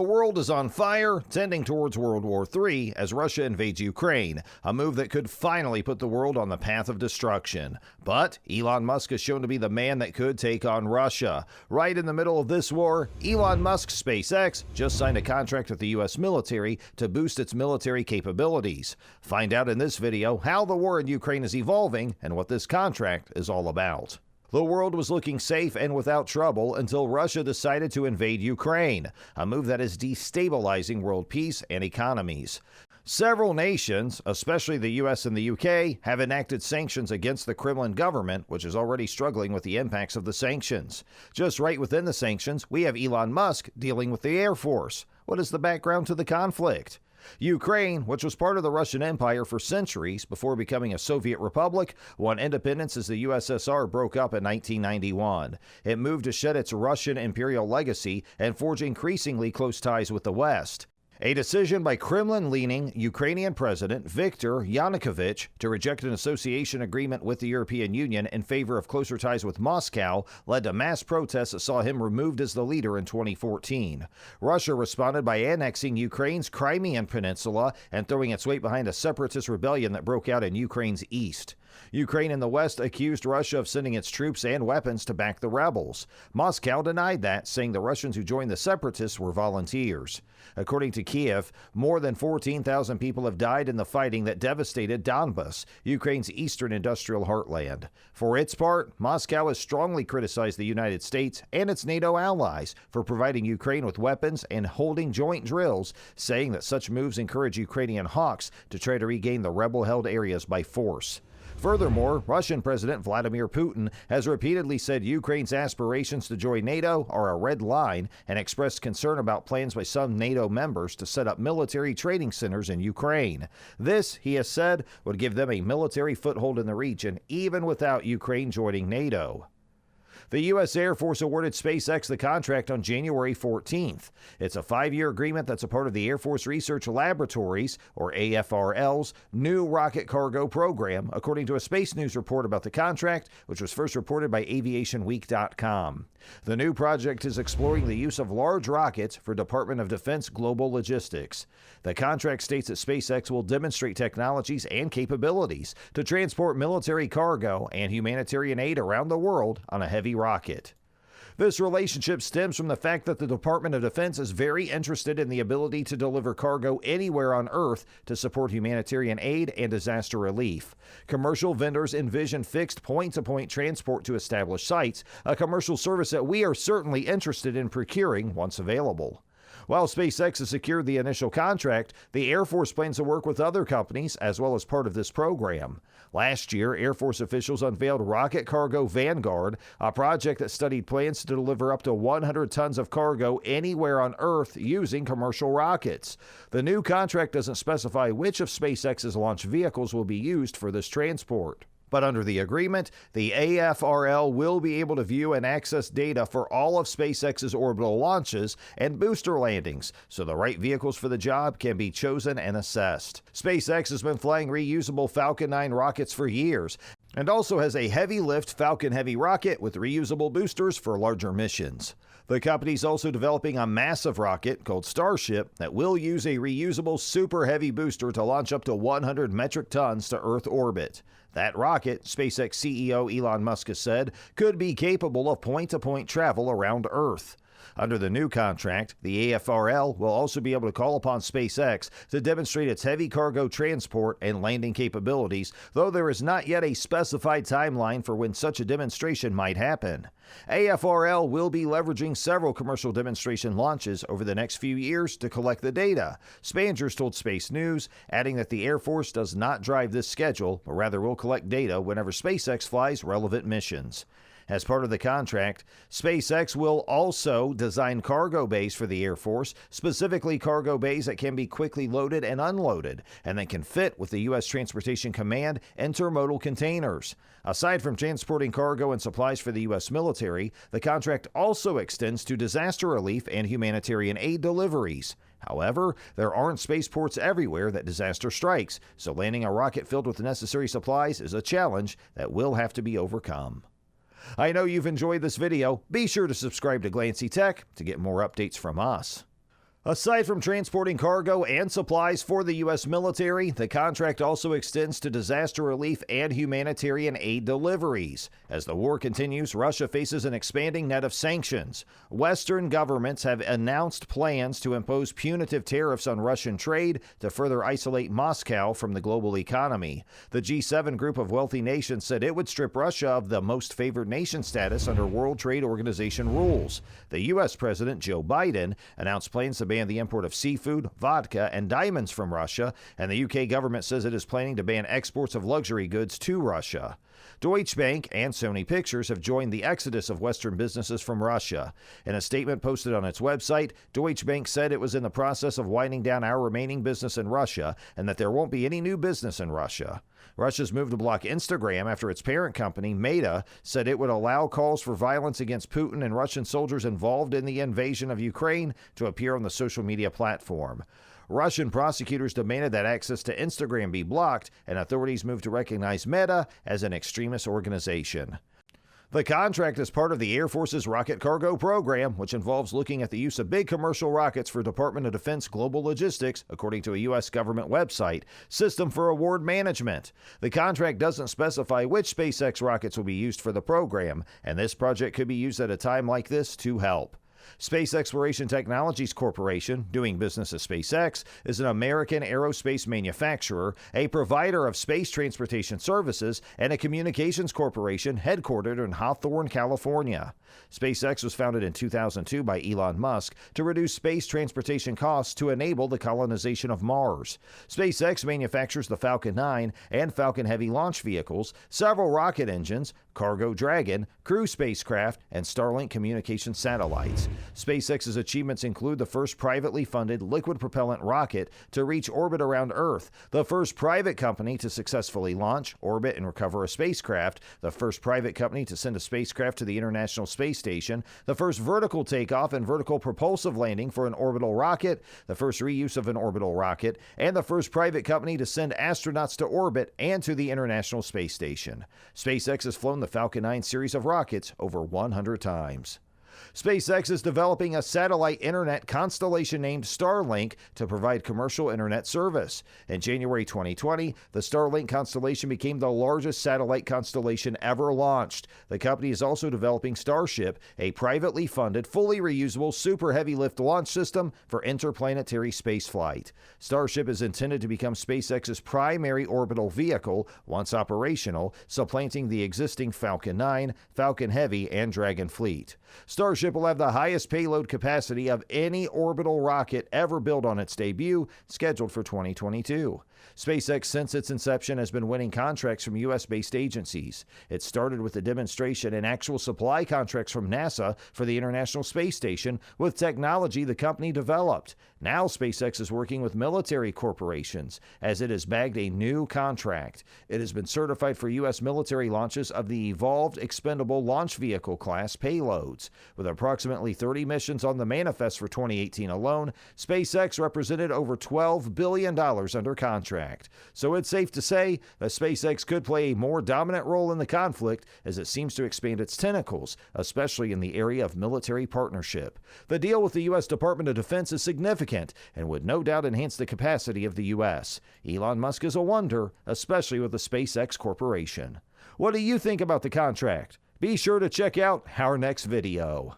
The world is on fire, tending towards World War III as Russia invades Ukraine, a move that could finally put the world on the path of destruction. But Elon Musk is shown to be the man that could take on Russia. Right in the middle of this war, Elon Musk SpaceX just signed a contract with the U.S. military to boost its military capabilities. Find out in this video how the war in Ukraine is evolving and what this contract is all about. The world was looking safe and without trouble until Russia decided to invade Ukraine, a move that is destabilizing world peace and economies. Several nations, especially the US and the UK, have enacted sanctions against the Kremlin government, which is already struggling with the impacts of the sanctions. Just right within the sanctions, we have Elon Musk dealing with the Air Force. What is the background to the conflict? Ukraine, which was part of the Russian Empire for centuries before becoming a Soviet republic, won independence as the USSR broke up in 1991. It moved to shed its Russian imperial legacy and forge increasingly close ties with the West. A decision by Kremlin-leaning Ukrainian President Viktor Yanukovych to reject an association agreement with the European Union in favor of closer ties with Moscow led to mass protests that saw him removed as the leader in 2014. Russia responded by annexing Ukraine's Crimean Peninsula and throwing its weight behind a separatist rebellion that broke out in Ukraine's east. Ukraine and the West accused Russia of sending its troops and weapons to back the rebels. Moscow denied that, saying the Russians who joined the separatists were volunteers. According to Kyiv, more than 14,000 people have died in the fighting that devastated Donbas, Ukraine's eastern industrial heartland. For its part, Moscow has strongly criticized the United States and its NATO allies for providing Ukraine with weapons and holding joint drills, saying that such moves encourage Ukrainian hawks to try to regain the rebel-held areas by force. Furthermore, Russian President Vladimir Putin has repeatedly said Ukraine's aspirations to join NATO are a red line and expressed concern about plans by some NATO members to set up military training centers in Ukraine. This, he has said, would give them a military foothold in the region even without Ukraine joining NATO. The U.S. Air Force awarded SpaceX the contract on January 14th. It's a 5-year agreement that's a part of the Air Force Research Laboratories, or AFRL's, new rocket cargo program, according to a Space News report about the contract, which was first reported by aviationweek.com. The new project is exploring the use of large rockets for Department of Defense global logistics. The contract states that SpaceX will demonstrate technologies and capabilities to transport military cargo and humanitarian aid around the world on a heavy rocket. This relationship stems from the fact that the Department of Defense is very interested in the ability to deliver cargo anywhere on Earth to support humanitarian aid and disaster relief. Commercial vendors envision fixed point-to-point transport to established sites, a commercial service that we are certainly interested in procuring once available. While SpaceX has secured the initial contract, the Air Force plans to work with other companies as well as part of this program. Last year, Air Force officials unveiled Rocket Cargo Vanguard, a project that studied plans to deliver up to 100 tons of cargo anywhere on Earth using commercial rockets. The new contract doesn't specify which of SpaceX's launch vehicles will be used for this transport. But under the agreement, the AFRL will be able to view and access data for all of SpaceX's orbital launches and booster landings, so the right vehicles for the job can be chosen and assessed. SpaceX has been flying reusable Falcon 9 rockets for years, and also has a heavy-lift Falcon Heavy rocket with reusable boosters for larger missions. The company's also developing a massive rocket called Starship that will use a reusable Super Heavy booster to launch up to 100 metric tons to Earth orbit. That rocket, SpaceX CEO Elon Musk has said, could be capable of point-to-point travel around Earth. Under the new contract, the AFRL will also be able to call upon SpaceX to demonstrate its heavy cargo transport and landing capabilities, though there is not yet a specified timeline for when such a demonstration might happen. AFRL will be leveraging several commercial demonstration launches over the next few years to collect the data, Spangers told Space News, adding that the Air Force does not drive this schedule, but rather will collect data whenever SpaceX flies relevant missions. As part of the contract, SpaceX will also design cargo bays for the Air Force, specifically cargo bays that can be quickly loaded and unloaded, and that can fit with the U.S. Transportation Command intermodal containers. Aside from transporting cargo and supplies for the U.S. military, the contract also extends to disaster relief and humanitarian aid deliveries. However, there aren't spaceports everywhere that disaster strikes, so landing a rocket filled with necessary supplies is a challenge that will have to be overcome. I know you've enjoyed this video. Be sure to subscribe to Glancy Tech to get more updates from us. Aside from transporting cargo and supplies for the U.S. military, the contract also extends to disaster relief and humanitarian aid deliveries. As the war continues, Russia faces an expanding net of sanctions. Western governments have announced plans to impose punitive tariffs on Russian trade to further isolate Moscow from the global economy. The G7 group of wealthy nations said it would strip Russia of the most favored nation status under World Trade Organization rules. The U.S. President Joe Biden announced plans to ban the import of seafood, vodka, and diamonds from Russia, and the UK government says it is planning to ban exports of luxury goods to Russia. Deutsche Bank and Sony Pictures have joined the exodus of Western businesses from Russia. In a statement posted on its website, Deutsche Bank said it was in the process of winding down our remaining business in Russia and that there won't be any new business in Russia. Russia's move to block Instagram after its parent company, Meta, said it would allow calls for violence against Putin and Russian soldiers involved in the invasion of Ukraine to appear on the social media platform. Russian prosecutors demanded that access to Instagram be blocked, and authorities moved to recognize Meta as an extremist organization. The contract is part of the Air Force's rocket cargo program, which involves looking at the use of big commercial rockets for Department of Defense Global Logistics, according to a U.S. government website, System for Award Management. The contract doesn't specify which SpaceX rockets will be used for the program, and this project could be used at a time like this to help. Space Exploration Technologies Corporation, doing business as SpaceX, is an American aerospace manufacturer, a provider of space transportation services, and a communications corporation headquartered in Hawthorne, California. SpaceX was founded in 2002 by Elon Musk to reduce space transportation costs to enable the colonization of Mars. SpaceX manufactures the Falcon 9 and Falcon Heavy launch vehicles, several rocket engines, Cargo Dragon, crew spacecraft, and Starlink communication satellites. SpaceX's achievements include the first privately funded liquid propellant rocket to reach orbit around Earth, the first private company to successfully launch, orbit, and recover a spacecraft, the first private company to send a spacecraft to the International Space Station, the first vertical takeoff and vertical propulsive landing for an orbital rocket, the first reuse of an orbital rocket, and the first private company to send astronauts to orbit and to the International Space Station. SpaceX has flown the Falcon 9 series of rockets over 100 times. SpaceX is developing a satellite internet constellation named Starlink to provide commercial internet service. In January 2020, the Starlink constellation became the largest satellite constellation ever launched. The company is also developing Starship, a privately funded, fully reusable super heavy lift launch system for interplanetary spaceflight. Starship is intended to become SpaceX's primary orbital vehicle once operational, supplanting the existing Falcon 9, Falcon Heavy, and Dragon fleet. Starship will have the highest payload capacity of any orbital rocket ever built on its debut, scheduled for 2022. SpaceX, since its inception, has been winning contracts from U.S.-based agencies. It started with a demonstration and actual supply contracts from NASA for the International Space Station with technology the company developed. Now SpaceX is working with military corporations as it has bagged a new contract. It has been certified for U.S. military launches of the Evolved Expendable Launch Vehicle class payloads. With approximately 30 missions on the manifest for 2018 alone, SpaceX represented over $12 billion under contract. So it's safe to say that SpaceX could play a more dominant role in the conflict as it seems to expand its tentacles, especially in the area of military partnership. The deal with the U.S. Department of Defense is significant and would no doubt enhance the capacity of the U.S. Elon Musk is a wonder, especially with the SpaceX Corporation. What do you think about the contract? Be sure to check out our next video.